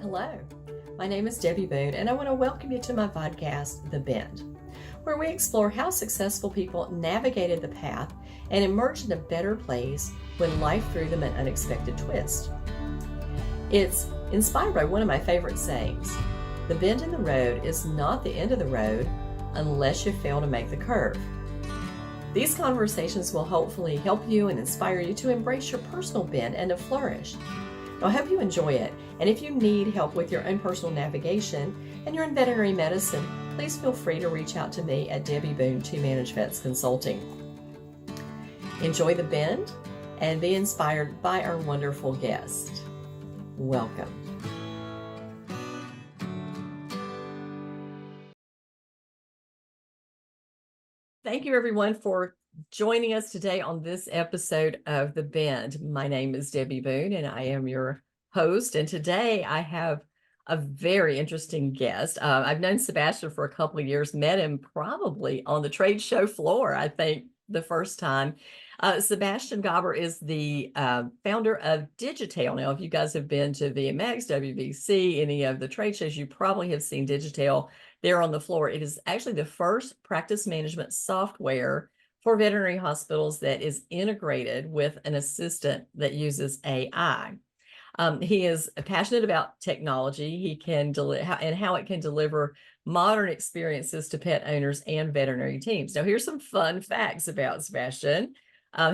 Hello, my name is Debbie Boone, and I want to welcome you to my podcast, The Bend, where we explore how successful people navigated the path and emerged in a better place when life threw them an unexpected twist. It's inspired by one of my favorite sayings: the bend in the road is not the end of the road unless you fail to make the curve. These conversations will hopefully help you and inspire you to embrace your personal bend and to flourish. I hope you enjoy it, and if you need help with your own personal navigation and you're in veterinary medicine, please feel free to reach out to me at Debbie Boone to Manage Vets Consulting. Enjoy the bend and be inspired by our wonderful guest. Welcome. Thank you, everyone, for joining us today on this episode of The Bend. My name is Debbie Boone, and I am your host. And today I have a very interesting guest. I've known Sebastian for a couple of years, met him probably on the trade show floor, I think, the first time. Sebastian Gabor is the founder of Digitail. Now, if you guys have been to VMX, WVC, any of the trade shows, you probably have seen Digitail there on the floor. It is actually the first practice management software for veterinary hospitals that is integrated with an assistant that uses AI. He is passionate about technology. He can how it can deliver modern experiences to pet owners and veterinary teams. Now, here's some fun facts about Sebastian.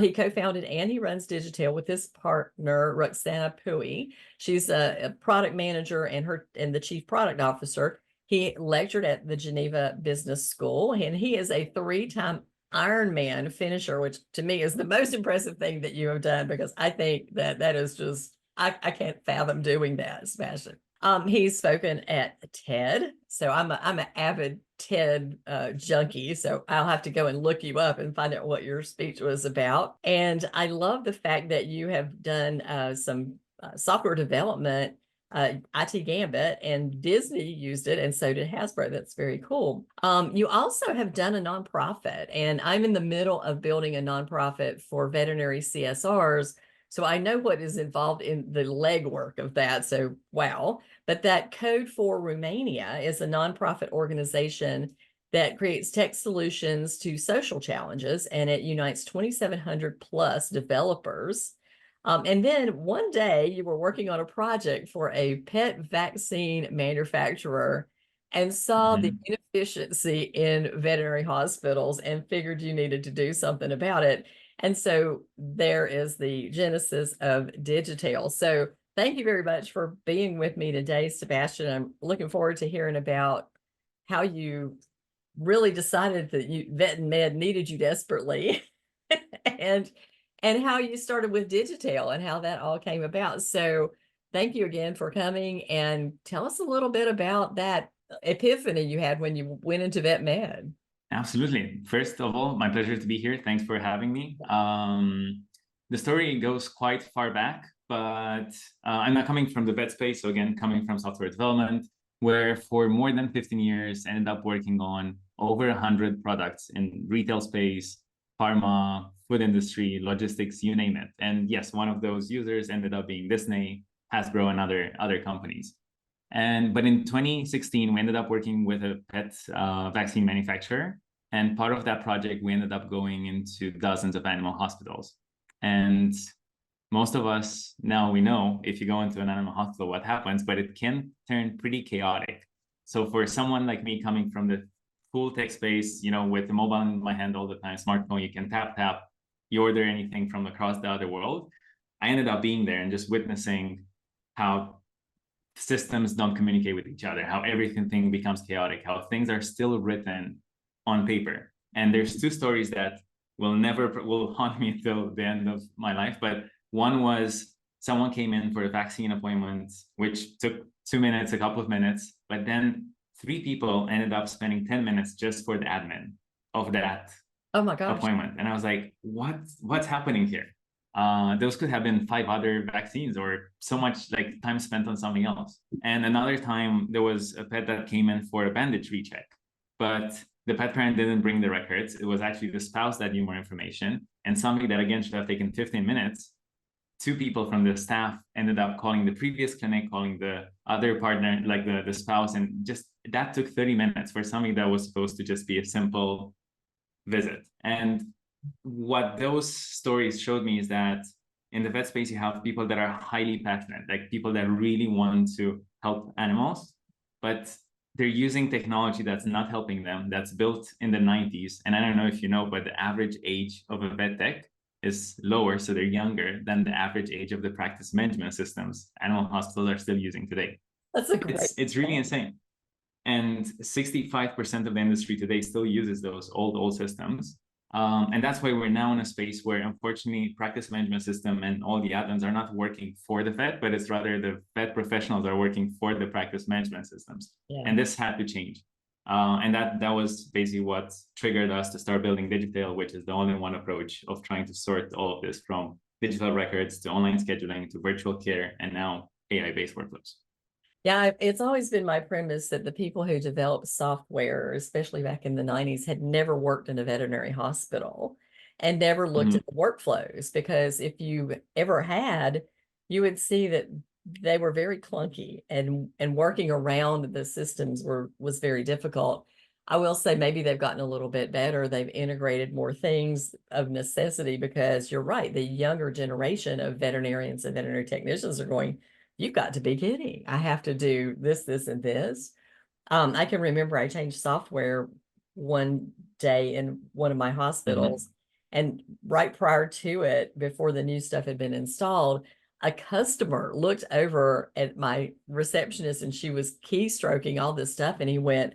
He co-founded and he runs Digitail with his partner, Roxana Pui. She's a product manager and the chief product officer. He lectured at the Geneva Business School, and he is a 3-time Ironman finisher, which to me is the most impressive thing that you have done, because I think that is just, I can't fathom doing that, Sebastian. He's spoken at TED, so I'm an avid TED junkie, so I'll have to go and look you up and find out what your speech was about. And I love the fact that you have done some software development, IT Gambit, and Disney used it, and so did Hasbro. That's very cool. You also have done a nonprofit, and I'm in the middle of building a nonprofit for veterinary CSRs, so I know what is involved in the legwork of that. So, wow. But that Code for Romania is a nonprofit organization that creates tech solutions to social challenges, and it unites 2,700 plus developers. And then one day you were working on a project for a pet vaccine manufacturer and saw the inefficiency in veterinary hospitals and figured you needed to do something about it. And so there is the genesis of Digitail. So thank you very much for being with me today, Sebastian. I'm looking forward to hearing about how you really decided that Vet and Med needed you desperately and how you started with Digitail and how that all came about. So thank you again for coming, and tell us a little bit about that epiphany you had when you went into vet med. Absolutely. First of all, my pleasure to be here. Thanks for having me. The story goes quite far back, but I'm not coming from the vet space. So again, coming from software development, where for more than 15 years, I ended up working on over 100 products in retail space, pharma, food industry, logistics, you name it. And yes, one of those users ended up being Disney, Hasbro, and other companies. But in 2016, we ended up working with a pet vaccine manufacturer. And part of that project, we ended up going into dozens of animal hospitals. And most of us now, we know if you go into an animal hospital, what happens, but it can turn pretty chaotic. So for someone like me coming from the full tech space, with the mobile in my hand all the time, smartphone, you can tap, you order anything from across the other world. I ended up being there and just witnessing how systems don't communicate with each other, how everything becomes chaotic, how things are still written on paper. And there's two stories that will haunt me till the end of my life. But one was someone came in for a vaccine appointment, which took 2 minutes, a couple of minutes, but then 3 people ended up spending 10 minutes just for the admin of that appointment. And I was like, what's happening here? Those could have been 5 other vaccines, or so much like time spent on something else. And another time there was a pet that came in for a bandage recheck, but the pet parent didn't bring the records. It was actually the spouse that knew more information, and something that again should have taken 15 minutes two people from the staff ended up calling the previous clinic, calling the other partner, like the spouse, and just that took 30 minutes for something that was supposed to just be a simple visit. And what those stories showed me is that in the vet space, you have people that are highly passionate, like people that really want to help animals, but they're using technology that's not helping them, that's built in the 90s. And I don't know if you know, but the average age of a vet tech is lower, so they're younger than the average age of the practice management systems animal hospitals are still using today. That's a great. It's really insane. And 65% of the industry today still uses those old systems. And that's why we're now in a space where, unfortunately, practice management system and all the add-ons are not working for the vet, but it's rather the vet professionals are working for the practice management systems. Yeah. And this had to change. And that was basically what triggered us to start building Digitail, which is the all-in-one approach of trying to sort all of this from digital records to online scheduling to virtual care and now AI-based workflows. Yeah, it's always been my premise that the people who developed software, especially back in the 90s, had never worked in a veterinary hospital and never looked at the workflows, because if you ever had, you would see that they were very clunky, and working around the systems was very difficult. I will say maybe they've gotten a little bit better. They've integrated more things of necessity, because you're right, the younger generation of veterinarians and veterinary technicians are going, you've got to be kidding. I have to do this, this, and this. I can remember I changed software one day in one of my hospitals, and right prior to it, before the new stuff had been installed, a customer looked over at my receptionist and she was keystroking all this stuff, and he went,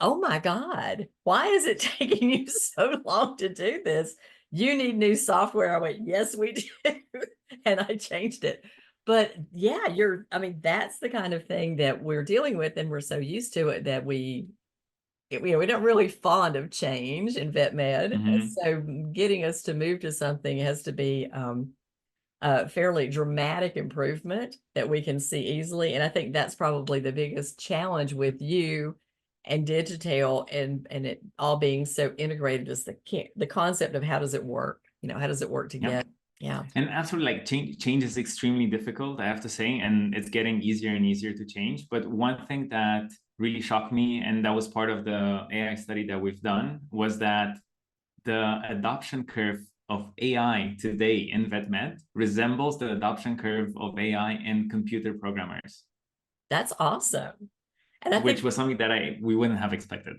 "Oh my God, why is it taking you so long to do this? You need new software." I went, "Yes, we do." And I changed it. But yeah, I mean, that's the kind of thing that we're dealing with, and we're so used to it that we're not really fond of change in vet med. So getting us to move to something has to be a fairly dramatic improvement that we can see easily. And I think that's probably the biggest challenge with you and Digitail, and it all being so integrated, is the concept of how does it work? How does it work together? Yeah. And absolutely, like change is extremely difficult, I have to say, and it's getting easier and easier to change. But one thing that really shocked me, and that was part of the AI study that we've done, was that the adoption curve of AI today in vet med resembles the adoption curve of AI in computer programmers. That's awesome. And I which think was something that we wouldn't have expected.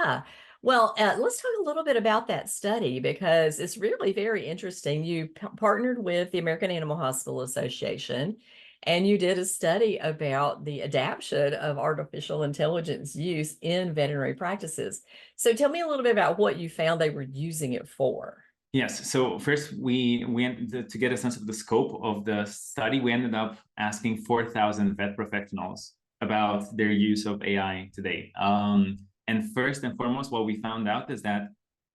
Yeah. Well, let's talk a little bit about that study, because it's really very interesting. You partnered with the American Animal Hospital Association, and you did a study about the adaptation of artificial intelligence use in veterinary practices. So tell me a little bit about what you found they were using it for. Yes. So first, we to get a sense of the scope of the study, we ended up asking 4,000 vet professionals about their use of AI today. And first and foremost, what we found out is that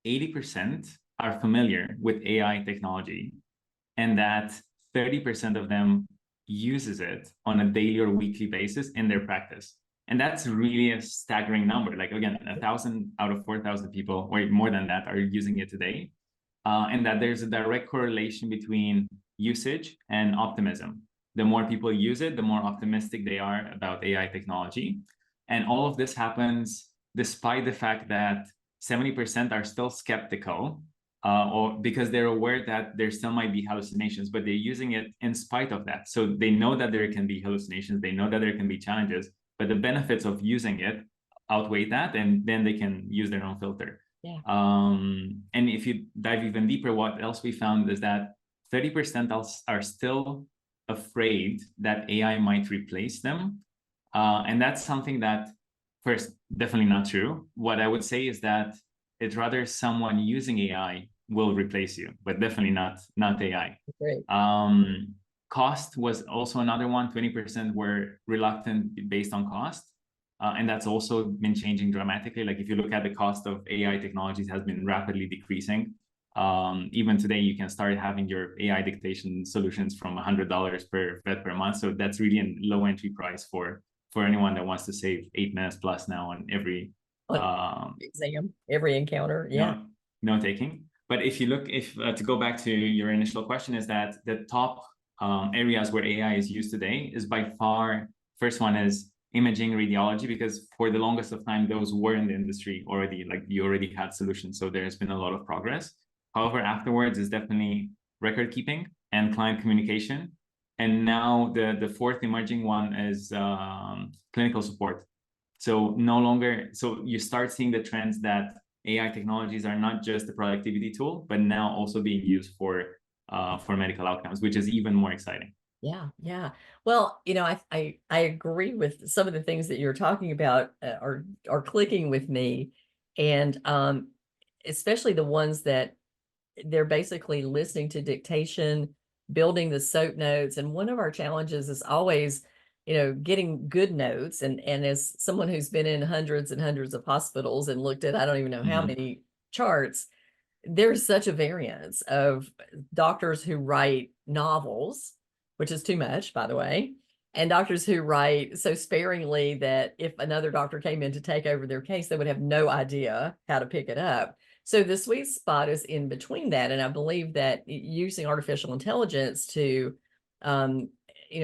80% are familiar with AI technology, and that 30% of them uses it on a daily or weekly basis in their practice. And that's really a staggering number. Like, again, 1,000 out of 4,000 people, or more than that, are using it today. And that there's a direct correlation between usage and optimism. The more people use it, the more optimistic they are about AI technology. And all of this happens despite the fact that 70% are still skeptical, or because they're aware that there still might be hallucinations, but they're using it in spite of that. So they know that there can be hallucinations, they know that there can be challenges, but the benefits of using it outweigh that, and then they can use their own filter. Yeah. And if you dive even deeper, what else we found is that 30% are still afraid that AI might replace them. And that's something that, first, definitely not true. What I would say is that it's rather someone using AI will replace you, but definitely not AI. Great. Cost was also another one. 20% were reluctant based on cost. And that's also been changing dramatically. Like, if you look at the cost of AI technologies has been rapidly decreasing. Even today, you can start having your AI dictation solutions from $100 per vet per month. So that's really a low entry price for anyone that wants to save 8 minutes plus now on every exam, every encounter. Yeah. No taking. But if you look, to go back to your initial question, is that the top areas where AI is used today is by far, first one is imaging radiology, because for the longest of time, those were in the industry already, like you already had solutions. So there's been a lot of progress. However, afterwards is definitely record keeping and client communication. And now the fourth emerging one is clinical support. So no longer, so you start seeing the trends that AI technologies are not just a productivity tool, but now also being used for medical outcomes, which is even more exciting. Yeah, yeah. Well, I agree with some of the things that you're talking about are clicking with me, and especially the ones that they're basically listening to dictation, building the SOAP notes. And one of our challenges is always, getting good notes. And as someone who's been in hundreds and hundreds of hospitals and looked at I don't even know how many charts, there's such a variance of doctors who write novels, which is too much, by the way, and doctors who write so sparingly that if another doctor came in to take over their case, they would have no idea how to pick it up. So the sweet spot is in between that. And I believe that using artificial intelligence to,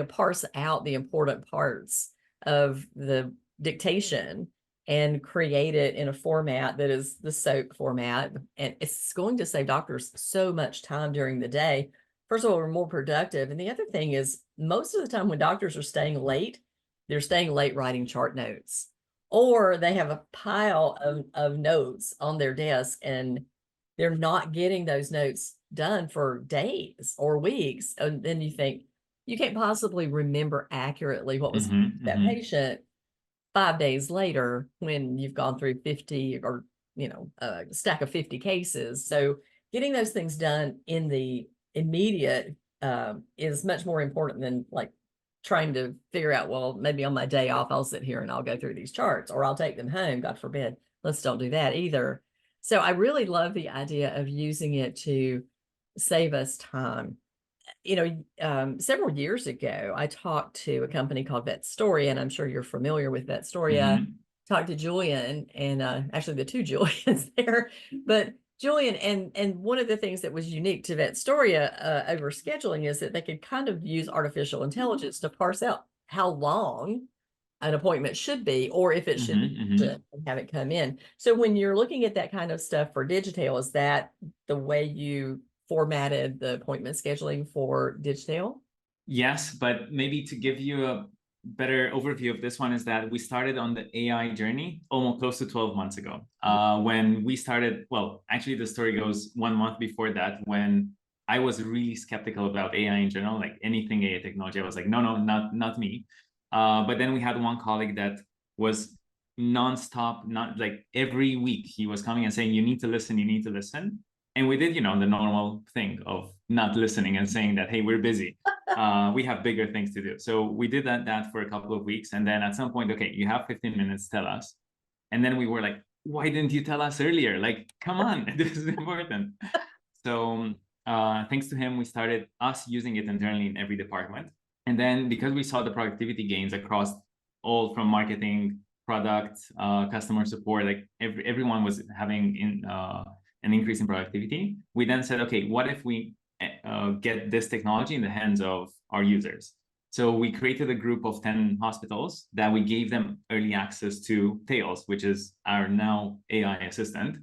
parse out the important parts of the dictation and create it in a format that is the SOAP format. And it's going to save doctors so much time during the day. First of all, we're more productive. And the other thing is, most of the time when doctors are staying late, they're staying late writing chart notes, or they have a pile of notes on their desk and they're not getting those notes done for days or weeks. And then you think, you can't possibly remember accurately what was that patient 5 days later when you've gone through 50 or, a stack of 50 cases. So getting those things done in the immediate is much more important than like trying to figure out, well, maybe on my day off, I'll sit here and I'll go through these charts, or I'll take them home. God forbid. Let's don't do that either. So I really love the idea of using it to save us time. Several years ago, I talked to a company called Vetstoria, and I'm sure you're familiar with Vetstoria. Talked to Julian, and actually the two Julians there, but Julian, and one of the things that was unique to Vetstoria over scheduling is that they could kind of use artificial intelligence to parse out how long an appointment should be, or if it should be, have it come in. So when you're looking at that kind of stuff for Digitail, is that the way you formatted the appointment scheduling for Digitail? Yes, but maybe to give you a better overview of this one is that we started on the AI journey almost close to 12 months ago. When we started, well, actually the story goes 1 month before that, when I was really skeptical about AI in general, like anything AI technology. I was like, no, not me. But then we had one colleague that was nonstop, not like every week he was coming and saying, you need to listen, you need to listen. And we did, the normal thing of not listening and saying that, hey, we're busy. We have bigger things to do. So we did that for a couple of weeks. And then at some point, okay, you have 15 minutes, tell us. And then we were like, why didn't you tell us earlier? Like, come on, this is important. So thanks to him, we started us using it internally in every department. And then because we saw the productivity gains across all from marketing, product, customer support, like everyone was having an increase in productivity. We then said, okay, what if we get this technology in the hands of our users? So we created a group of 10 hospitals that we gave them early access to Tails, which is our now AI assistant.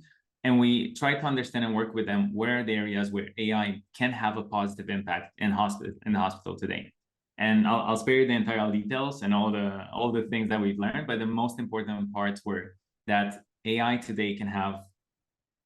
And we tried to understand and work with them where are the areas where AI can have a positive impact in the hospital today. And I'll spare you the entire details and all the things that we've learned, but the most important parts were that AI today can have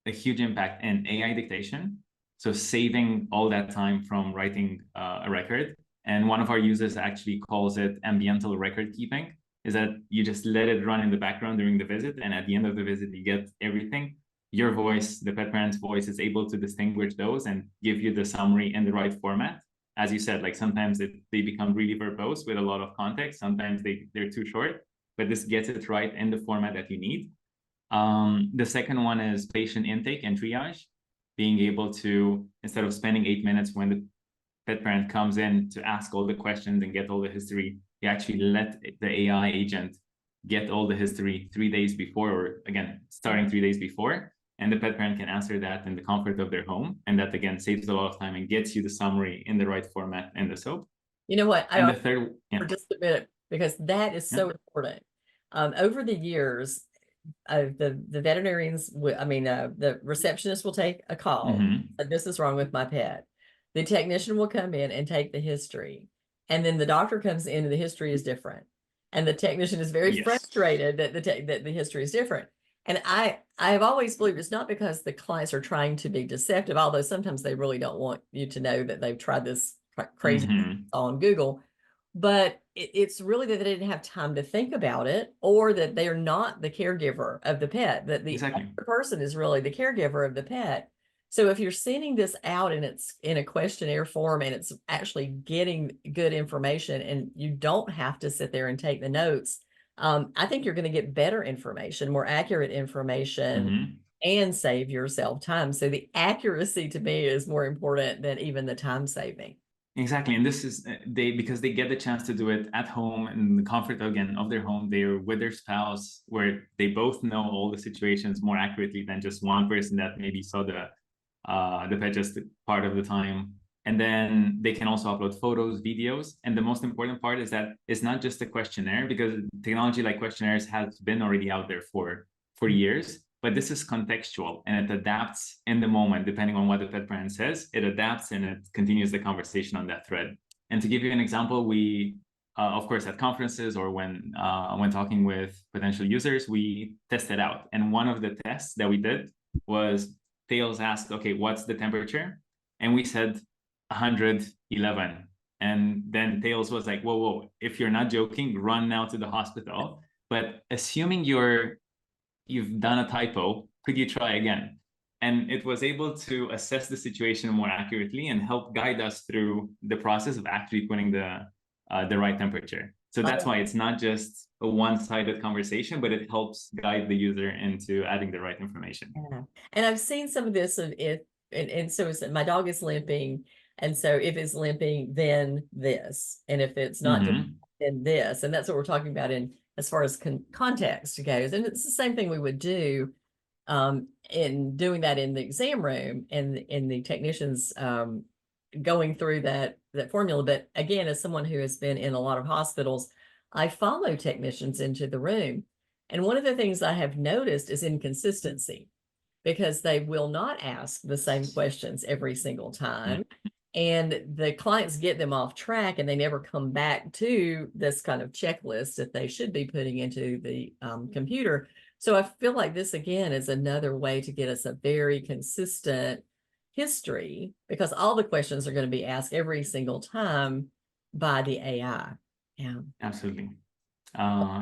a huge impact in AI dictation, so saving all that time from writing a record. And one of our users actually calls it ambiental record keeping, is that you just let it run in the background during the visit, and at the end of the visit, you get everything. Your voice, the pet parent's voice, is able to distinguish those and give you the summary in the right format. As you said, like sometimes they become really verbose with a lot of context. Sometimes they're too short, but this gets it right in the format that you need. The second one is patient intake and triage, being able to, instead of spending 8 minutes when the pet parent comes in to ask all the questions and get all the history, you actually let the AI agent get all the history 3 days before, or again, starting 3 days before. and the pet parent can answer that in the comfort of their home. And that, again, saves a lot of time and gets you the summary in the right format in the SOAP. You know what? And the third, for just a minute, because that is so important. Over the years, the veterinarians, the receptionist will take a call. This is wrong with my pet. The technician will come in and take the history. And then the doctor comes in and the history is different. And the technician is very frustrated that the history is different. And I have always believed it's not because the clients are trying to be deceptive, although sometimes they really don't want you to know that they've tried this crazy on Google. But it's really that they didn't have time to think about it, or that they're not the caregiver of the pet, that the other person is really the caregiver of the pet. So if you're sending this out and it's in a questionnaire form and it's actually getting good information and you don't have to sit there and take the notes, I think you're going to get better information, more accurate information, and save yourself time. So the accuracy to me is more important than even the time saving. Exactly. And this is because they get the chance to do it at home in the comfort, again, of their home. They're with their spouse, where they both know all the situations more accurately than just one person that maybe saw the pet just part of the time. And then they can also upload photos, videos. And the most important part is that it's not just a questionnaire, because technology like questionnaires has been already out there for years. But this is contextual, and it adapts in the moment, depending on what the pet parent says. It adapts and it continues the conversation on that thread. And to give you an example, we, of course, at conferences or when talking with potential users, we test it out. And one of the tests that we did was Tails asked, okay, what's the temperature? And we said 111. And then Tails was like, whoa, if you're not joking, run now to the hospital. But assuming you've done a typo, could you try again? And it was able to assess the situation more accurately and help guide us through the process of actually putting the right temperature. So that's why it's not just a one-sided conversation, but it helps guide the user into adding the right information. Yeah. And I've seen some of this, and so it's, my dog is limping, and so if it's limping, then this, and if it's not, then this, and that's what we're talking about in as far as context goes. And it's the same thing we would do in doing that in the exam room and in the technicians going through that formula. But again, as someone who has been in a lot of hospitals, I follow technicians into the room. And one of the things I have noticed is inconsistency, because they will not ask the same questions every single time. And the clients get them off track, and they never come back to this kind of checklist that they should be putting into the computer. So I feel like this, again, is another way to get us a very consistent history, because all the questions are going to be asked every single time by the AI. Yeah, absolutely.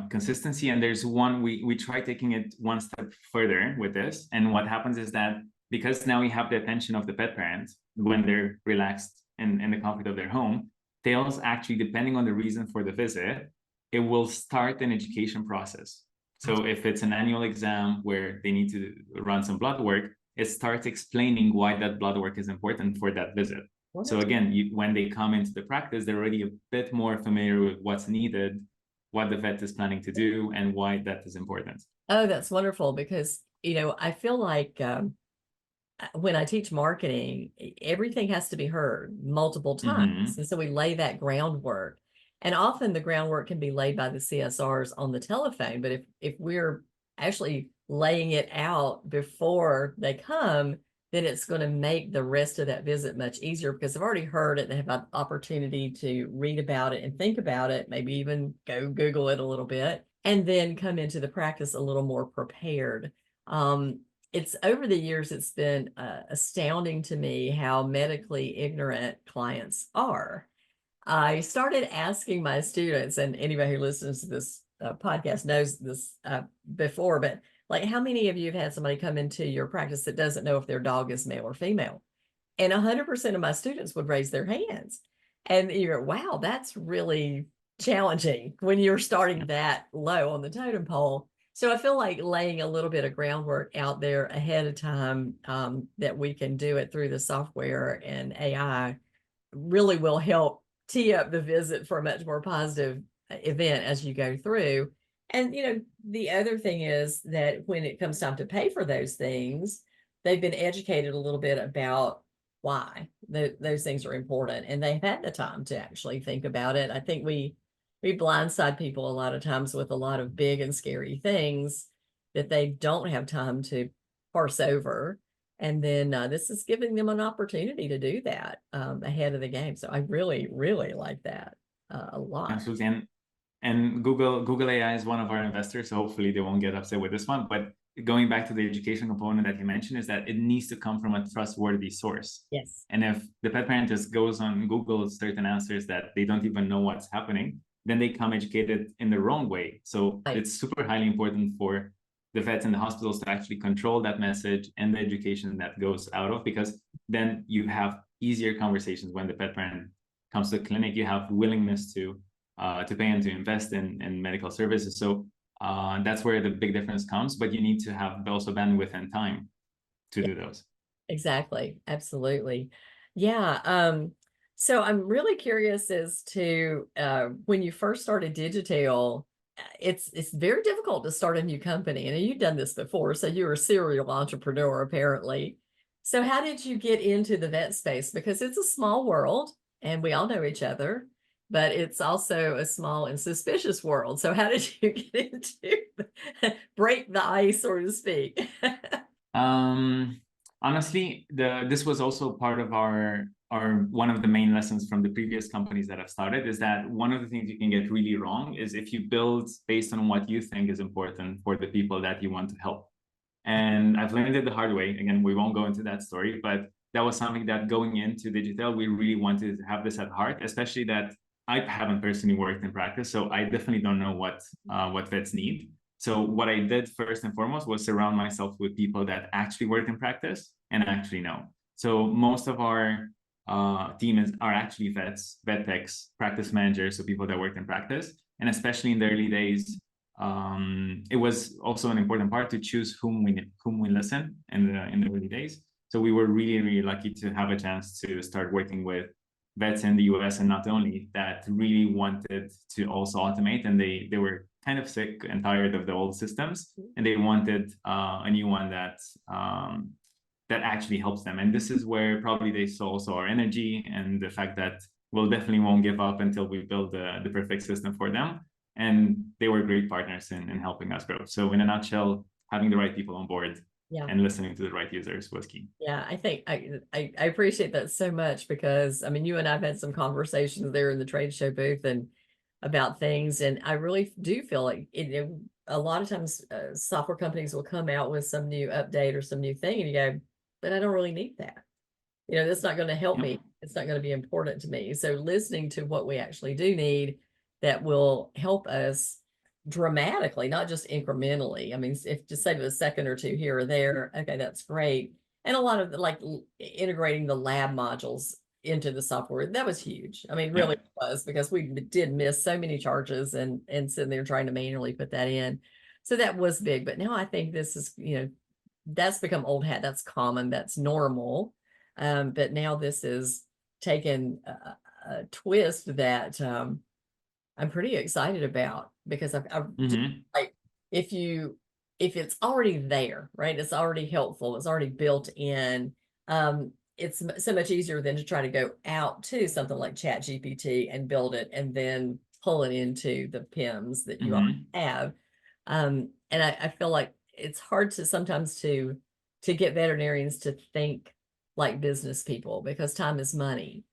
Consistency. And there's one, we try taking it one step further with this. And what happens is that because now we have the attention of the pet parent when they're relaxed in the comfort of their home, Tails actually, depending on the reason for the visit, it will start an education process. So if it's an annual exam where they need to run some blood work, it starts explaining why that blood work is important for that visit. So again, when they come into the practice, they're already a bit more familiar with what's needed, what the vet is planning to do, and why that is important. Oh, that's wonderful, because, I feel like when I teach marketing, everything has to be heard multiple times. And so we lay that groundwork. And often the groundwork can be laid by the CSRs on the telephone. But if we're actually laying it out before they come, then it's going to make the rest of that visit much easier, because they've already heard it. They have an opportunity to read about it and think about it, maybe even go Google it a little bit, and then come into the practice a little more prepared. It's over the years, it's been astounding to me how medically ignorant clients are. I started asking my students, and anybody who listens to this podcast knows this before, but like, how many of you have had somebody come into your practice that doesn't know if their dog is male or female? And 100% of my students would raise their hands. And you're, wow, that's really challenging when you're starting that low on the totem pole. So I feel like laying a little bit of groundwork out there ahead of time, that we can do it through the software and AI, really will help tee up the visit for a much more positive event as you go through. And, the other thing is that when it comes time to pay for those things, they've been educated a little bit about why those things are important, and they've had the time to actually think about it. I think we blindside people a lot of times with a lot of big and scary things that they don't have time to parse over. And then this is giving them an opportunity to do that ahead of the game. So I really, really like that a lot. Absolutely. And Google AI is one of our investors, so hopefully they won't get upset with this one. But going back to the education component that you mentioned, is that it needs to come from a trustworthy source. Yes. And if the pet parent just goes on Google certain answers that they don't even know what's happening, then they come educated in the wrong way. So Right. it's super highly important for the vets and the hospitals to actually control that message and the education that goes out of, because then you have easier conversations when the pet parent comes to the clinic. You have willingness to pay and to invest in medical services. So that's where the big difference comes. But you need to have also bandwidth and time to do those. Exactly. Absolutely. Yeah. So I'm really curious as to when you first started Digitail, it's very difficult to start a new company. And you've done this before, so you're a serial entrepreneur, apparently. So how did you get into the vet space? Because it's a small world and we all know each other, but it's also a small and suspicious world. So how did you get into break the ice, so to speak? Honestly, this was also part of our one of the main lessons from the previous companies that I've started, is that one of the things you can get really wrong is if you build based on what you think is important for the people that you want to help. And I've learned it the hard way. Again, we won't go into that story, but that was something that going into Digitail, we really wanted to have this at heart, especially that I haven't personally worked in practice, so I definitely don't know what vets need. So what I did first and foremost was surround myself with people that actually work in practice and actually know. So most of our team are actually vets, vet techs, practice managers, so people that work in practice. And especially in the early days, it was also an important part to choose whom we listen in the early days. So we were really lucky to have a chance to start working with vets in the US, and not only that, really wanted to also automate, and they were kind of sick and tired of the old systems, and they wanted a new one that that actually helps them. And this is where probably they saw also our energy and the fact that we'll definitely won't give up until we build the perfect system for them. And they were great partners in helping us grow. So in a nutshell, having the right people on board and listening to the right users was key. Yeah, I think I appreciate that so much, because I mean, you and I've had some conversations there in the trade show booth and about things, and I really do feel like a lot of times software companies will come out with some new update or some new thing, and you go, but I don't really need that. That's not going to help me. It's not going to be important to me. So listening to what we actually do need that will help us dramatically, not just incrementally. I mean, if just save a second or two here or there, okay, that's great. And a lot of integrating the lab modules into the software, that was huge. I mean, really was, because we did miss so many charges and sitting there trying to manually put that in. So that was big. But now I think this is, that's become old hat. That's common. That's normal. But now this is taken a twist that I'm pretty excited about, because I've like, if it's already there, right? It's already helpful. It's already built in. It's so much easier than to try to go out to something like Chat GPT and build it and then pull it into the PIMS that you already have. And I feel like it's hard to sometimes to get veterinarians to think like business people, because time is money.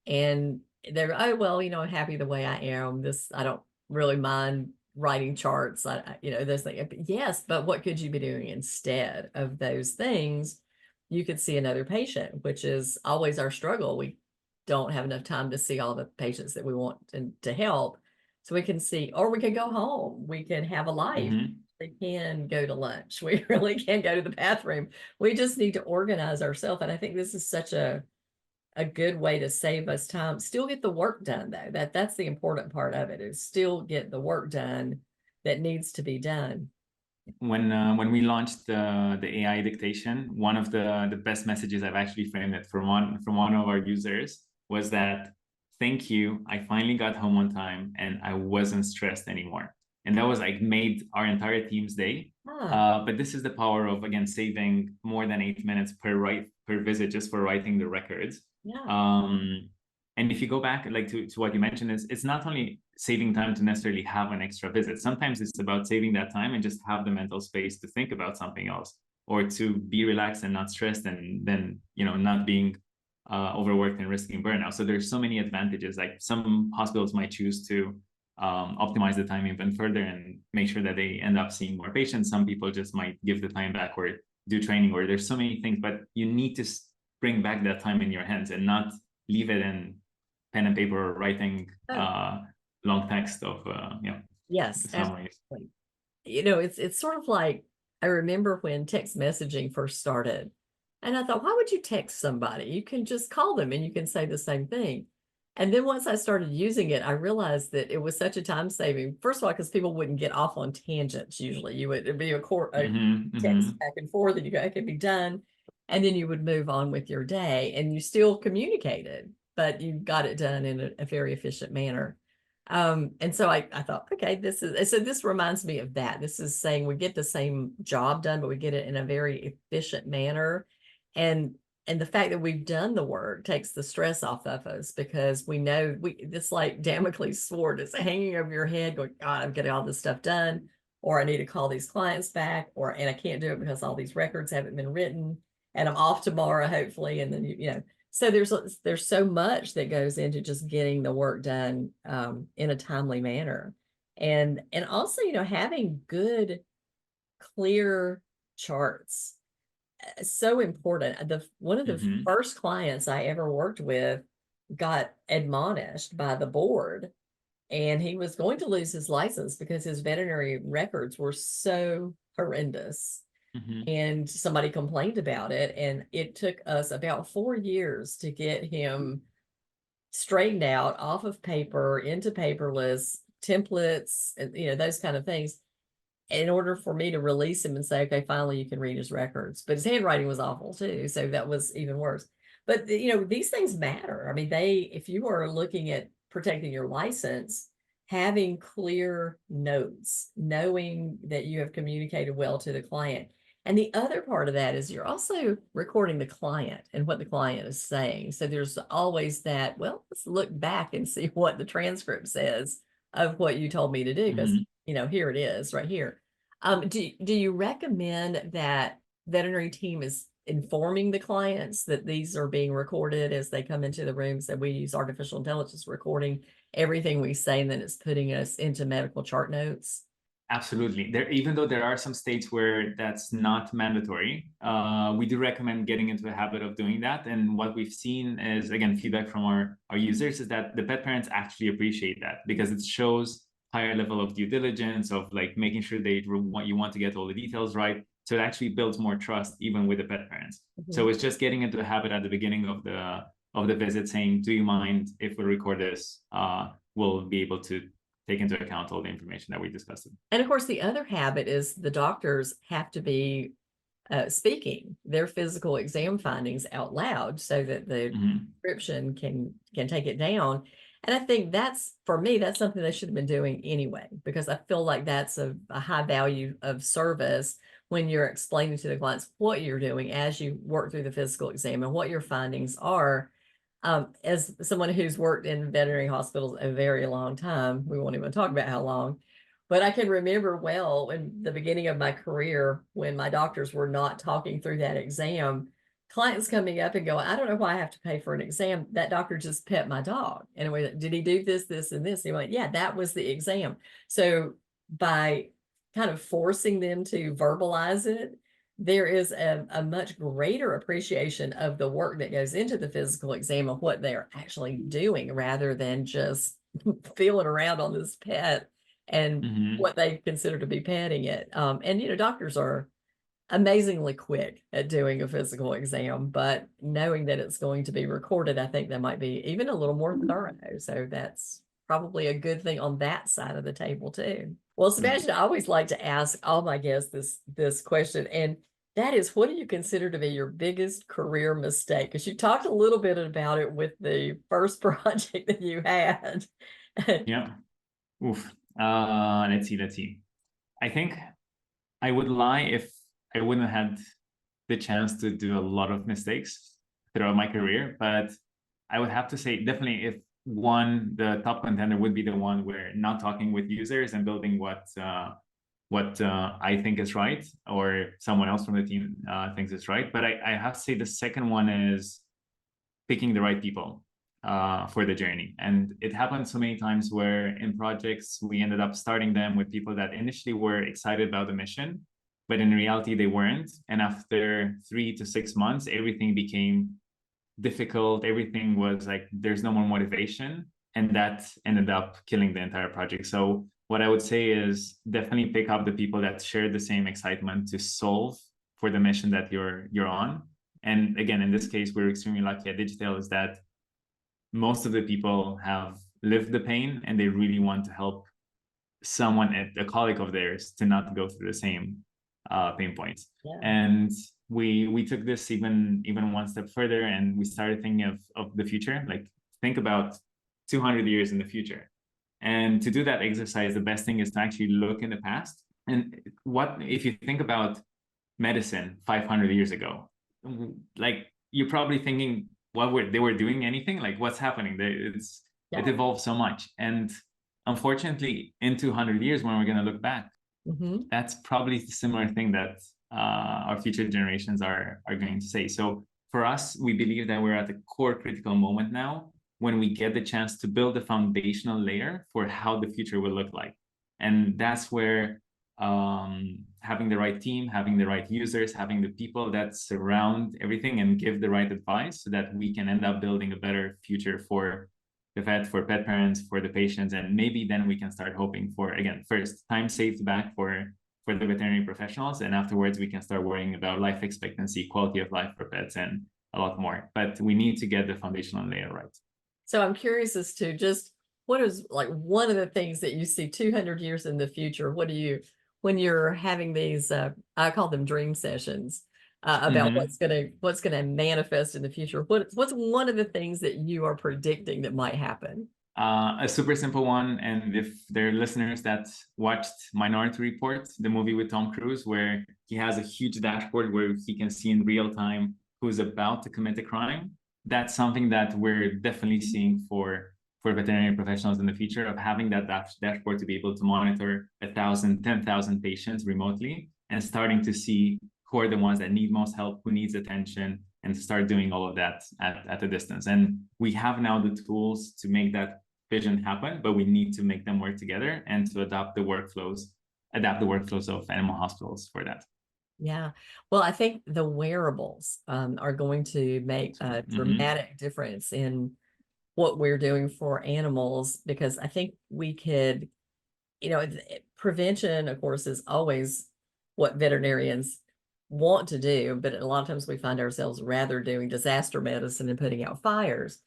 And they're, oh, well, I'm happy the way I am. I don't really mind writing charts. Those things. Yes, but what could you be doing instead of those things? You could see another patient, which is always our struggle. We don't have enough time to see all the patients that we want to help. So we can see, or we can go home. We can have a life. We can go to lunch. We really can go to the bathroom. We just need to organize ourselves. And I think this is such a good way to save us time. Still get the work done, though. That's the important part of it, is still get the work done that needs to be done. When we launched the AI dictation, one of the best messages I've actually framed it from one of our users was that, thank you, I finally got home on time and I wasn't stressed anymore. And that was like made our entire team's day. But this is the power of, again, saving more than 8 minutes per visit just for writing the records. And if you go back like to what you mentioned, is it's not only saving time to necessarily have an extra visit. Sometimes it's about saving that time and just have the mental space to think about something else, or to be relaxed and not stressed, and then, you know, not being overworked and risking burnout. So there's so many advantages. Like some hospitals might choose to optimize the time even further and make sure that they end up seeing more patients. Some people just might give the time back or do training, or there's so many things, but you need to bring back that time in your hands and not leave it in pen and paper or writing long text of yes, summaries. absolutely. You know, it's sort of like, I remember when text messaging first started, and I thought, why would you text somebody? You can just call them and you can say the same thing. And then once I started using it, I realized that it was such a time saving. First of all, because people wouldn't get off on tangents. Usually, it'd be a text back and forth, and you go, it could be done, and then you would move on with your day, and you still communicated, but you got it done in a very efficient manner. And so I thought, okay, this reminds me of that. This is saying we get the same job done, but we get it in a very efficient manner. And the fact that we've done the work takes the stress off of us, because we know it's like Damocles sword is hanging over your head going, God, I'm getting all this stuff done, or I need to call these clients back, and I can't do it because all these records haven't been written, and I'm off tomorrow, hopefully. And then, you know, so there's so much that goes into just getting the work done in a timely manner. And also, you know, having good, clear charts, so important. One of the first clients I ever worked with got admonished by the board, and he was going to lose his license because his veterinary records were so horrendous. And somebody complained about it, and it took us about 4 years to get him straightened out, off of paper, into paperless templates, and, you know, those kind of things, in order for me to release him and say, okay, finally you can read his records. But his handwriting was awful too, so that was even worse. But, you know, these things matter. I mean, if you are looking at protecting your license, having clear notes, knowing that you have communicated well to the client. And the other part of that is you're also recording the client and what the client is saying. So there's always that, well, let's look back and see what the transcript says of what you told me to do, because, you know, here it is right here. Do you recommend that veterinary team is informing the clients that these are being recorded as they come into the rooms, that we use artificial intelligence recording everything we say, and then it's putting us into medical chart notes? Absolutely. Even though there are some states where that's not mandatory, we do recommend getting into a habit of doing that. And what we've seen is, again, feedback from our users is that the pet parents actually appreciate that, because it shows higher level of due diligence, of like making sure you want to get all the details right. So it actually builds more trust even with the pet parents. So it's just getting into a habit at the beginning of the visit, saying, do you mind if we record this? We'll be able to take into account all the information that we discussed. And of course, the other habit is the doctors have to be speaking their physical exam findings out loud, so that the description can take it down. And I think for me, that's something they should have been doing anyway, because I feel like that's a high value of service when you're explaining to the clients what you're doing as you work through the physical exam and what your findings are. As someone who's worked in veterinary hospitals a very long time, we won't even talk about how long, but I can remember well in the beginning of my career, when my doctors were not talking through that exam, clients coming up and going, I don't know why I have to pay for an exam. That doctor just pet my dog. And we did he do this, this, and this? He went, yeah, that was the exam. So by kind of forcing them to verbalize it, there is a much greater appreciation of the work that goes into the physical exam of what they're actually doing, rather than just feeling around on this pet and what they consider to be petting it. And, you know, doctors are amazingly quick at doing a physical exam, but knowing that it's going to be recorded, I think that might be even a little more thorough. So that's probably a good thing on that side of the table too. Well, Sebastian, I always like to ask all my guests this question, and that is, what do you consider to be your biggest career mistake? Because you talked a little bit about it with the first project that you had. Yeah. Oof. Let's see. I think I would lie if I wouldn't have had the chance to do a lot of mistakes throughout my career. But I would have to say definitely if the top contender would be the one where not talking with users and building what I think is right, or someone else from the team thinks is right. But I have to say the second one is picking the right people for the journey. And it happened so many times where in projects, we ended up starting them with people that initially were excited about the mission, but in reality, they weren't. And after 3 to 6 months, everything became difficult. Everything was like, there's no more motivation. And that ended up killing the entire project. So what I would say is definitely pick up the people that share the same excitement to solve for the mission that you're on. And again, in this case, we're extremely lucky at Digitail is that most of the people have lived the pain and they really want to help someone, a colleague of theirs, to not go through the same pain points. Yeah. And we took this even one step further, and we started thinking of the future. Like, think about 200 years in the future. And to do that exercise, the best thing is to actually look in the past. And what if you think about medicine 500 years ago? Like, you're probably thinking, they were doing anything? Like, what's happening? It evolved so much. And unfortunately, in 200 years, when we're going to look back, that's probably the similar thing that our future generations are going to say. So for us, we believe that we're at a core critical moment now when we get the chance to build a foundational layer for how the future will look like. And that's where having the right team, having the right users, having the people that surround everything and give the right advice so that we can end up building a better future for the vet, for pet parents, for the patients. And maybe then we can start hoping for, again, first, time saved back for the veterinary professionals. And afterwards, we can start worrying about life expectancy, quality of life for pets, and a lot more. But we need to get the foundational layer right. So I'm curious as to just what is like one of the things that you see 200 years in the future. What do you, when you're having these, I call them dream sessions, about what's gonna manifest in the future. What's one of the things that you are predicting that might happen? A super simple one, and if there are listeners that watched Minority Report, the movie with Tom Cruise, where he has a huge dashboard where he can see in real time who's about to commit a crime, that's something that we're definitely seeing for veterinary professionals in the future, of having that dashboard to be able to monitor 1,000, 10,000 patients remotely and starting to see who are the ones that need most help, who needs attention, and to start doing all of that at a distance. And we have now the tools to make that vision happen, but we need to make them work together and to adapt the workflows of animal hospitals for that. Yeah. Well, I think the wearables are going to make a dramatic difference in what we're doing for animals, because I think we could, prevention, of course, is always what veterinarians want to do, but a lot of times we find ourselves rather doing disaster medicine and putting out fires.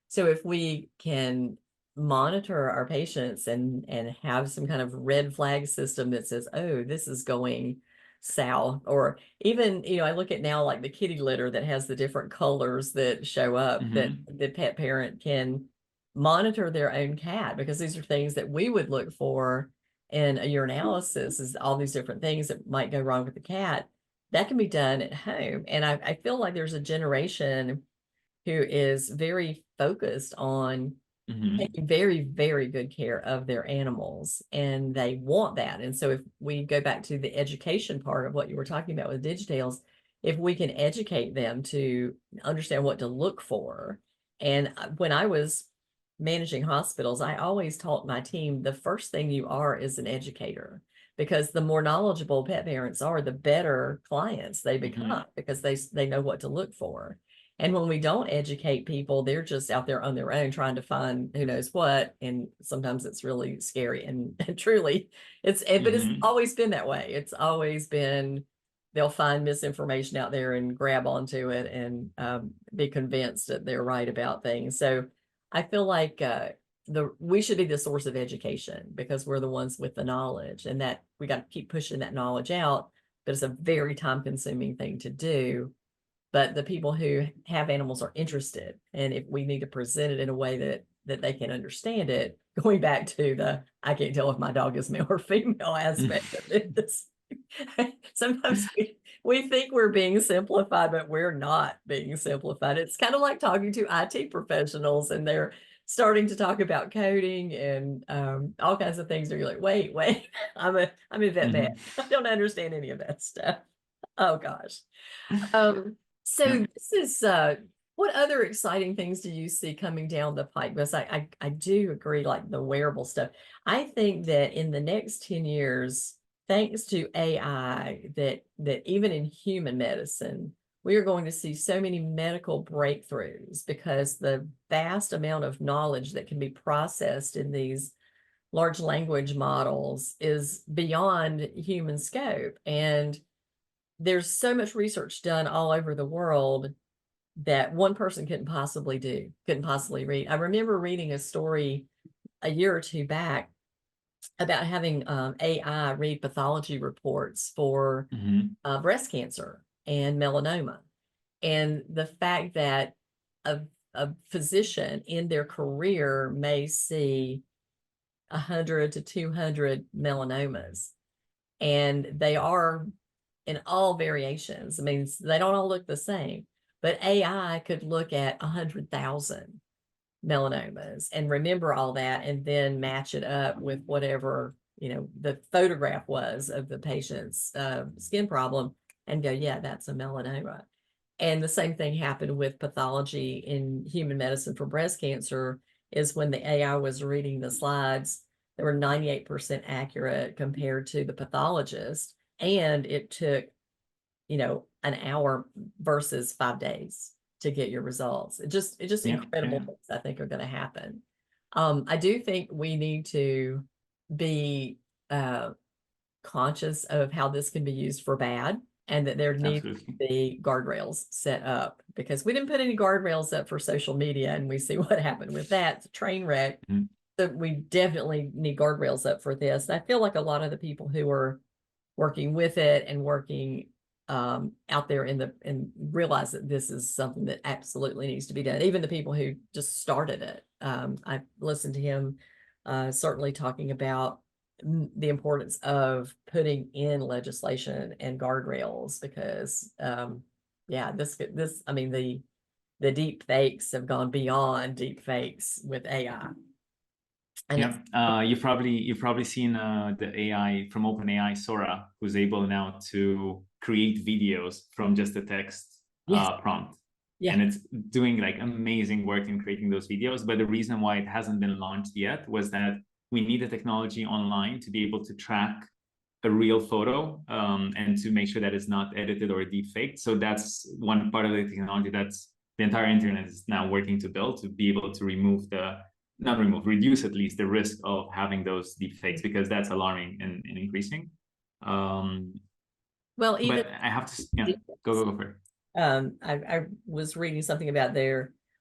So if we can monitor our patients and have some kind of red flag system that says, oh, this is going south, or even, I look at now like the kitty litter that has the different colors that show up, that the pet parent can monitor their own cat, because these are things that we would look for in a urinalysis, is all these different things that might go wrong with the cat. That can be done at home. And I feel like there's a generation who is very focused on taking very, very good care of their animals, and they want that. And so if we go back to the education part of what you were talking about with Digitails, if we can educate them to understand what to look for. And when I was managing hospitals, I always taught my team the first thing you are is an educator, because the more knowledgeable pet parents are, the better clients they become, because they know what to look for. And when we don't educate people, they're just out there on their own trying to find who knows what. And sometimes it's really scary. And truly, but it's always been that way. It's always been, they'll find misinformation out there and grab onto it and be convinced that they're right about things. So I feel like we should be the source of education, because we're the ones with the knowledge, and that we got to keep pushing that knowledge out. But it's a very time-consuming thing to do. But the people who have animals are interested, and if we need to present it in a way that that they can understand it. Going back to the, I can't tell if my dog is male or female aspect of it. Sometimes we think we're being simplified, but we're not being simplified. It's kind of like talking to IT professionals and they're starting to talk about coding and all kinds of things. And you're like, wait, I'm a vet man. I don't understand any of that stuff. Oh gosh. So Yeah. this is what other exciting things do you see coming down the pike? Because I do agree, like the wearable stuff. I think that in the next 10 years, thanks to AI, that even in human medicine, we are going to see so many medical breakthroughs because the vast amount of knowledge that can be processed in these large language models is beyond human scope. And there's so much research done all over the world that one person couldn't possibly read. I remember reading a story a year or two back about having AI read pathology reports for breast cancer and melanoma. And the fact that a physician in their career may see 100 to 200 melanomas, and they are in all variations. I mean, they don't all look the same, but AI could look at 100,000 melanomas and remember all that and then match it up with whatever, the photograph was of the patient's skin problem and go, yeah, that's a melanoma. And the same thing happened with pathology in human medicine for breast cancer, is when the AI was reading the slides, they were 98% accurate compared to the pathologist. And it took, an hour versus 5 days to get your results. It just incredible things I think are going to happen. I do think we need to be conscious of how this can be used for bad, and that there needs to be guardrails set up, because we didn't put any guardrails up for social media and we see what happened with that. It's a train wreck. So we definitely need guardrails up for this. I feel like a lot of the people who are working with it and working out there and realize that this is something that absolutely needs to be done. Even the people who just started it. I listened to him certainly talking about the importance of putting in legislation and guardrails, because I mean, the deep fakes have gone beyond deep fakes with AI. And you've probably seen the AI from OpenAI, Sora, who's able now to create videos from just a text prompt. Yeah. And it's doing like amazing work in creating those videos. But the reason why it hasn't been launched yet was that we need the technology online to be able to track a real photo and to make sure that it's not edited or deep faked. So that's one part of the technology that's the entire internet is now working to build, to be able to reduce at least the risk of having those deep fakes, because that's alarming and increasing. Well, even but I have to go for it. I was reading something about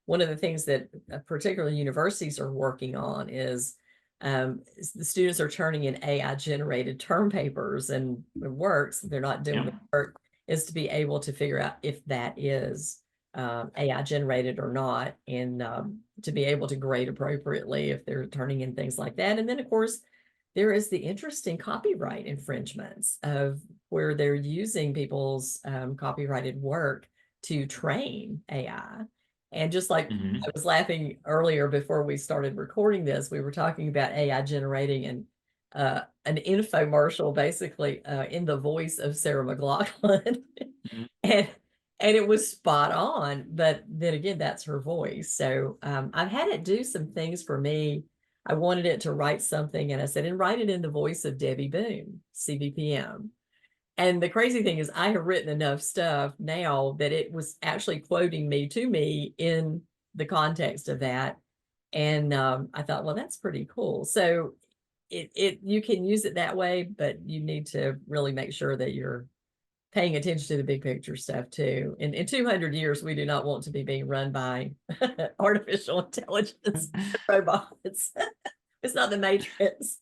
one of the things that particularly universities are working on is the students are turning in AI generated term papers and works. They're not doing the work, is to be able to figure out if that is AI generated or not, and to be able to grade appropriately if they're turning in things like that. And then of course there is the interesting copyright infringements of where they're using people's copyrighted work to train AI. And just like I was laughing earlier before we started recording this, we were talking about AI generating an infomercial basically in the voice of Sarah McLachlan. And it was spot on, but then again, that's her voice. So I've had it do some things for me. I wanted it to write something, and I said, and write it in the voice of Debbie Boone, CVPM. And the crazy thing is I have written enough stuff now that it was actually quoting me to me in the context of that. And I thought, well, that's pretty cool. So you can use it that way, but you need to really make sure that you're paying attention to the big picture stuff too. In 200 years, we do not want to be being run by artificial intelligence robots. It's not the Matrix.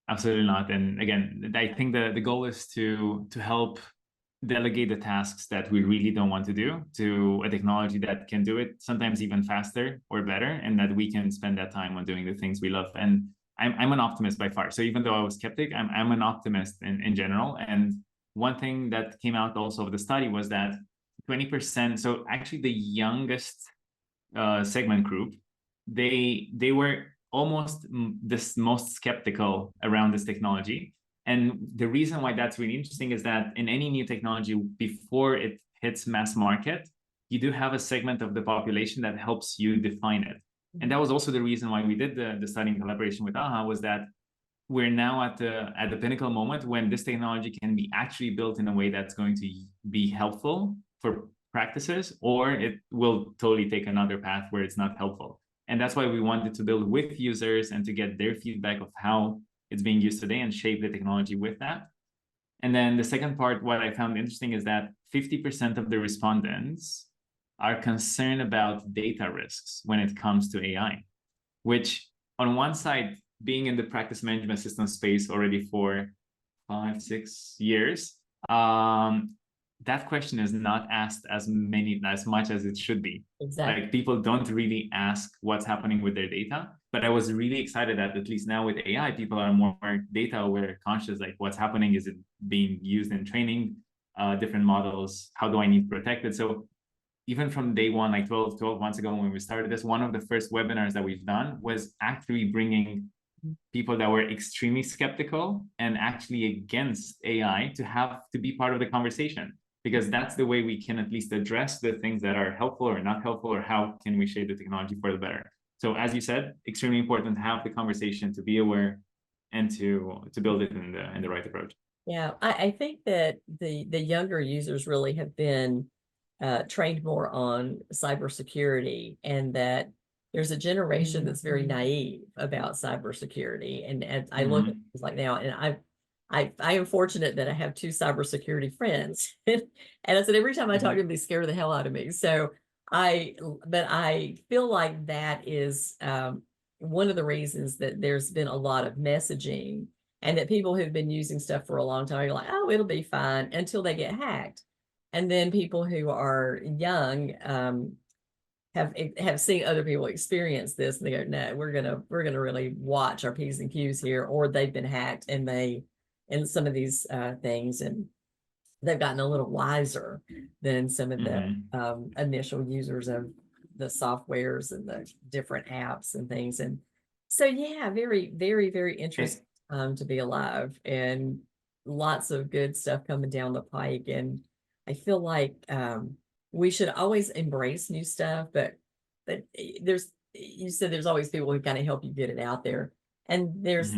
Absolutely not. And again, I think the goal is to help delegate the tasks that we really don't want to do to a technology that can do it sometimes even faster or better, and that we can spend that time on doing the things we love. And I'm an optimist by far. So even though I was skeptic, I'm an optimist in general. And one thing that came out also of the study was that 20%, so actually the youngest segment group, they were almost this most skeptical around this technology. And the reason why that's really interesting is that in any new technology, before it hits mass market, you do have a segment of the population that helps you define it. And that was also the reason why we did the study in collaboration with AHA, was that we're now at the pinnacle moment when this technology can be actually built in a way that's going to be helpful for practices, or it will totally take another path where it's not helpful. And that's why we wanted to build with users and to get their feedback of how it's being used today and shape the technology with that. And then the second part, what I found interesting is that 50% of the respondents are concerned about data risks when it comes to AI, which on one side, being in the practice management system space already for 5-6 years, that question is not asked as much as it should be. Exactly. Like, people don't really ask what's happening with their data. But I was really excited that at least now with AI, people are more data aware, conscious, like what's happening, is it being used in training different models? How do I need to protect it? So even from day one, like 12 months ago when we started this, one of the first webinars that we've done was actually bringing people that were extremely skeptical and actually against AI to be part of the conversation, because that's the way we can at least address the things that are helpful or not helpful, or how can we shape the technology for the better. So as you said, extremely important to have the conversation, to be aware, and to build it in the right approach. Yeah, I think that the younger users really have been trained more on cybersecurity, and that there's a generation that's very naive about cybersecurity. And as I look at things like now, and I am fortunate that I have 2 cybersecurity friends, and I said every time I talk to them, they scare the hell out of me. So but I feel like that is one of the reasons that there's been a lot of messaging, and that people who've been using stuff for a long time are like, oh, it'll be fine, until they get hacked. And then people who are young have seen other people experience this, and they go, no, we're gonna really watch our P's and Q's here, or they've been hacked in some of these things, and they've gotten a little wiser than some of the initial users of the softwares and the different apps and things. And so, yeah, very, very, very interesting to be alive, and lots of good stuff coming down the pike. And I feel like we should always embrace new stuff, but you said there's always people who kind of help you get it out there. And there's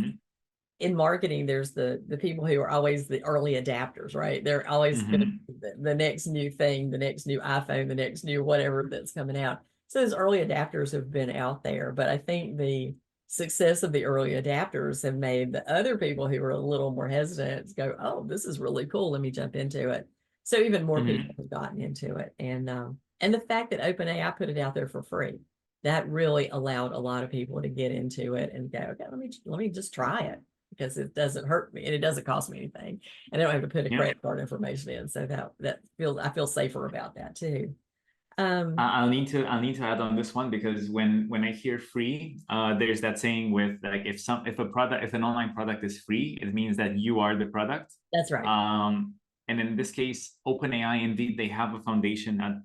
in marketing, there's the people who are always the early adapters, right? They're always gonna be the next new thing, the next new iPhone, the next new whatever that's coming out. So those early adapters have been out there, but I think the success of the early adapters have made the other people who are a little more hesitant go, oh, this is really cool, let me jump into it. So even more people have gotten into it. And the fact that OpenAI put it out there for free, that really allowed a lot of people to get into it and go, okay, let me just try it, because it doesn't hurt me and it doesn't cost me anything, and I don't have to put a credit card information in. So I feel safer about that too. I'll need to add on this one, because when I hear free, there's that saying with, like, if an online product is free, it means that you are the product. That's right. And in this case, OpenAI, indeed, they have a foundation at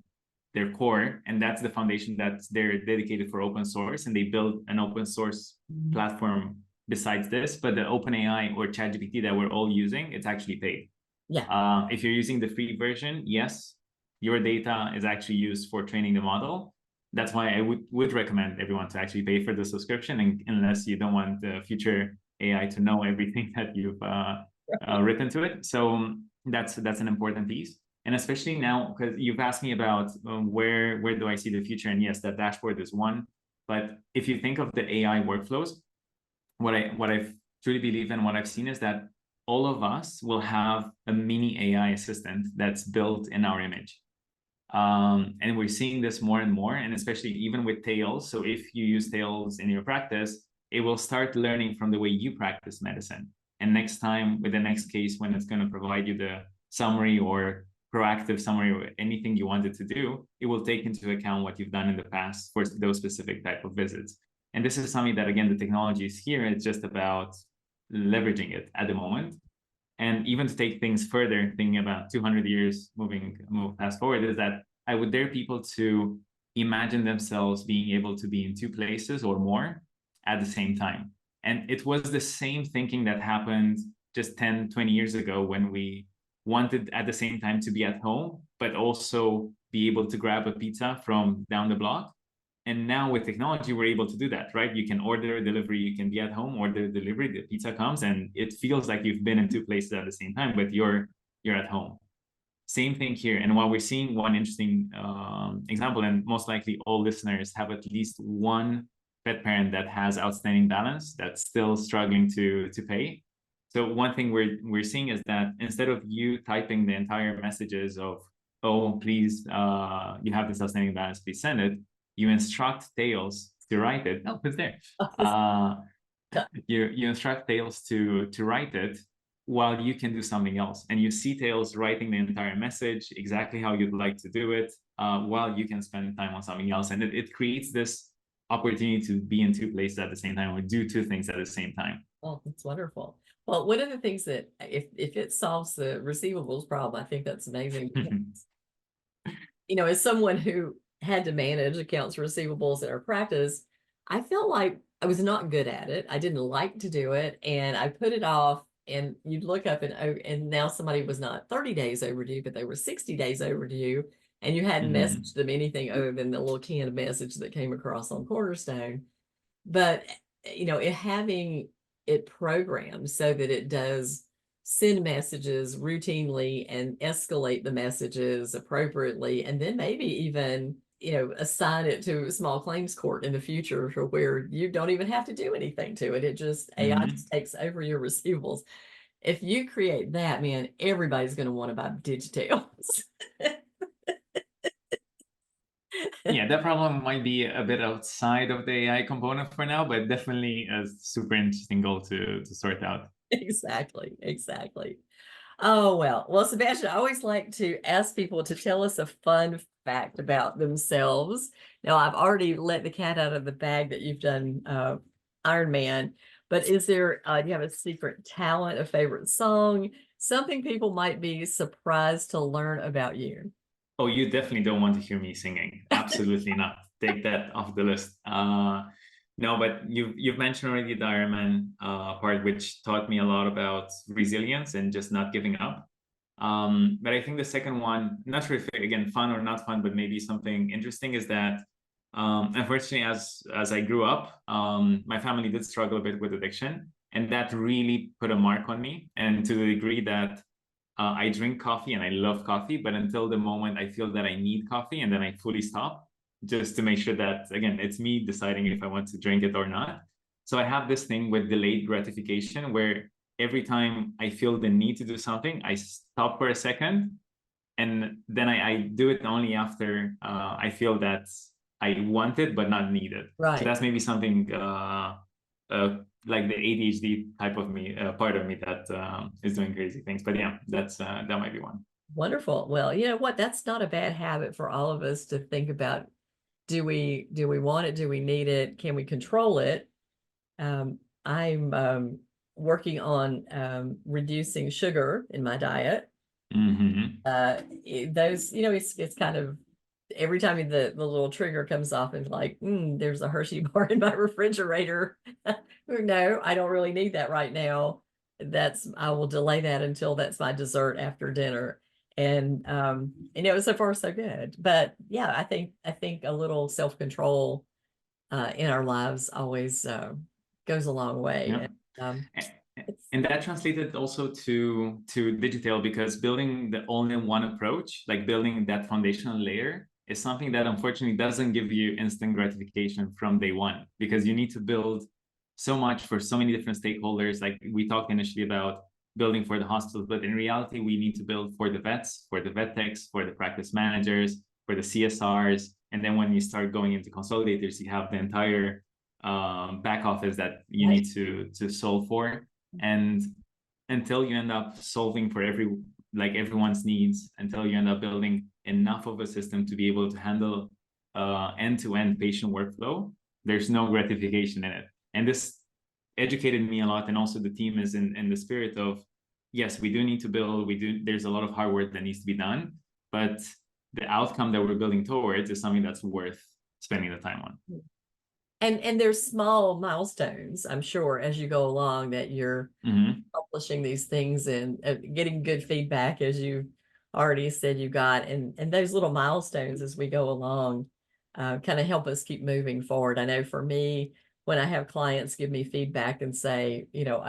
their core, and that's the foundation that's they're dedicated for open source, and they build an open source platform besides this. But the OpenAI or ChatGPT that we're all using, it's actually paid. Yeah. If you're using the free version, yes, your data is actually used for training the model. That's why I would recommend everyone to actually pay for the subscription, unless you don't want the future AI to know everything that you've written to it. So that's an important piece. And especially now, because you've asked me about where do I see the future? And yes, that dashboard is one. But if you think of the AI workflows, what I truly believe and what I've seen is that all of us will have a mini AI assistant that's built in our image. And we're seeing this more and more, and especially even with Tails. So if you use Tails in your practice, it will start learning from the way you practice medicine. And next time, with the next case, when it's going to provide you the summary or proactive summary or anything you wanted to do, it will take into account what you've done in the past for those specific type of visits. And this is something that, again, the technology is here. It's just about leveraging it at the moment. And even to take things further, thinking about 200 years move fast forward, is that I would dare people to imagine themselves being able to be in two places or more at the same time. And it was the same thinking that happened just 10, 20 years ago when we wanted at the same time to be at home, but also be able to grab a pizza from down the block. And now with technology, we're able to do that, right? You can order a delivery, you can be at home, order a delivery, the pizza comes, and it feels like you've been in two places at the same time, but you're at home. Same thing here. And while we're seeing one interesting example, and most likely all listeners have at least one pet parent that has outstanding balance that's still struggling to pay. So one thing we're seeing is that instead of you typing the entire messages of, oh, please, you have this outstanding balance, please send it, you instruct Tails to write it. Oh, it's there. You instruct Tails to write it while you can do something else. And you see Tails writing the entire message, exactly how you'd like to do it, while you can spend time on something else. And it creates this opportunity to be in two places at the same time or do two things at the same time. Oh, that's wonderful. Well, one of the things that if it solves the receivables problem, I think that's amazing. You know, as someone who had to manage accounts receivables in our practice, I felt like I was not good at it. I didn't like to do it, and I put it off. And you'd look up and now somebody was not 30 days overdue, but they were 60 days overdue, and you hadn't messaged them anything other than the little canned message that came across on Cornerstone. But you know, having it programmed so that it does send messages routinely and escalate the messages appropriately, and then maybe even, you know, assign it to a small claims court in the future for where you don't even have to do anything to it. It just AI just takes over your receivables. If you create that, man, everybody's going to want to buy Digitail. Yeah, that problem might be a bit outside of the AI component for now, but definitely a super interesting goal to sort out. Exactly. Oh, well, Sebastian, I always like to ask people to tell us a fun fact about themselves. Now, I've already let the cat out of the bag that you've done Ironman, but is there, do you have a secret talent, a favorite song, something people might be surprised to learn about you? Oh, you definitely don't want to hear me singing. Absolutely not. Take that off the list. No, but you've mentioned already the Ironman part, which taught me a lot about resilience and just not giving up. But I think the second one, not sure if again fun or not fun, but maybe something interesting is that unfortunately, as I grew up, my family did struggle a bit with addiction, and that really put a mark on me. And to the degree that I drink coffee and I love coffee, but until the moment I feel that I need coffee, and then I fully stop just to make sure that, again, it's me deciding if I want to drink it or not. So I have this thing with delayed gratification where every time I feel the need to do something, I stop for a second, and then I do it only after I feel that I want it but not need it. Right. So that's maybe something like the ADHD type of me, part of me that is doing crazy things. But yeah, that might be one. Wonderful. Well, you know what? That's not a bad habit for all of us to think about. Do we want it? Do we need it? Can we control it? I'm working on reducing sugar in my diet. Those, you know, it's kind of every time the little trigger comes off and like, there's a Hershey bar in my refrigerator. No, I don't really need that right now. I will delay that until that's my dessert after dinner. And you know, so far so good. But yeah, I think a little self-control in our lives always goes a long way. Yeah. And that translated also to Digitail, because building the all-in-one approach, like building that foundational layer, is something that unfortunately doesn't give you instant gratification from day one, because you need to build so much for so many different stakeholders. Like we talked initially about building for the hospitals, but in reality, we need to build for the vets, for the vet techs, for the practice managers, for the CSRs. And then when you start going into consolidators, you have the entire back office that you need to solve for. And until you end up solving for every like everyone's needs until you end up building enough of a system to be able to handle end-to-end patient workflow, there's no gratification in it. And this educated me a lot. And also the team is in the spirit of, yes, we do need to build, there's a lot of hard work that needs to be done, but the outcome that we're building towards is something that's worth spending the time on. And there's small milestones, I'm sure, as you go along, that you're accomplishing these things and getting good feedback, as you already said you got. And those little milestones as we go along kind of help us keep moving forward. I know for me, when I have clients give me feedback and say, you know,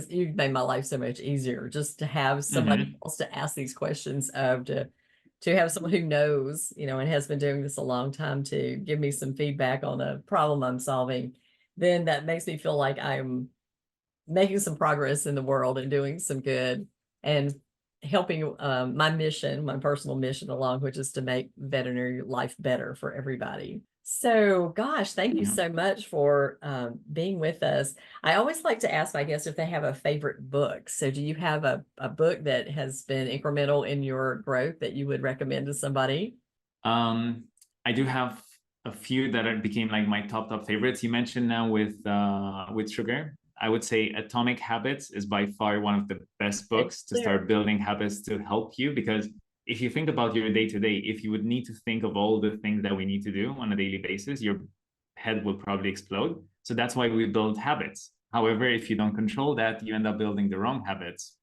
you've made my life so much easier, just to have somebody else to ask these questions of, to have someone who knows, you know, and has been doing this a long time to give me some feedback on a problem I'm solving, then that makes me feel like I'm making some progress in the world and doing some good and helping my mission, my personal mission along, which is to make veterinary life better for everybody. So, gosh, thank you so much for being with us. I always like to ask my guests if they have a favorite book. So do you have a book that has been incremental in your growth that you would recommend to somebody? I do have a few that became like my top favorites. You mentioned now with sugar. I would say Atomic Habits is by far one of the best books to start building habits to help you, because if you think about your day-to-day, if you would need to think of all the things that we need to do on a daily basis, your head will probably explode. So that's why we build habits. However, if you don't control that, you end up building the wrong habits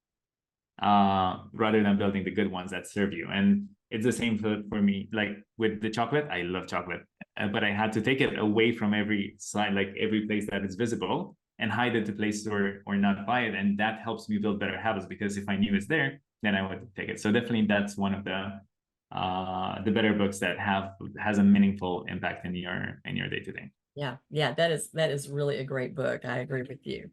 rather than building the good ones that serve you. And it's the same for me. Like with the chocolate, I love chocolate, but I had to take it away from every slide, like every place that is visible, and hide it to places or not buy it. And that helps me build better habits, because if I knew it's there, then I would take it. So definitely that's one of the better books that has a meaningful impact in your day-to-day. Yeah, that is really a great book. I agree with you.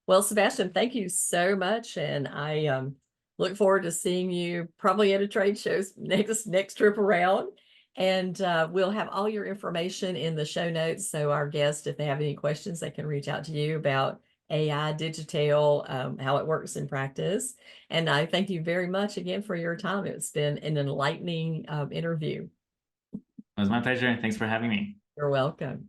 Well, Sebastian, thank you so much. And I look forward to seeing you probably at a trade show next trip around. And we'll have all your information in the show notes. So our guests, if they have any questions, they can reach out to you about AI, Digitail, how it works in practice. And I thank you very much again for your time. It's been an enlightening interview. It was my pleasure. Thanks for having me. You're welcome.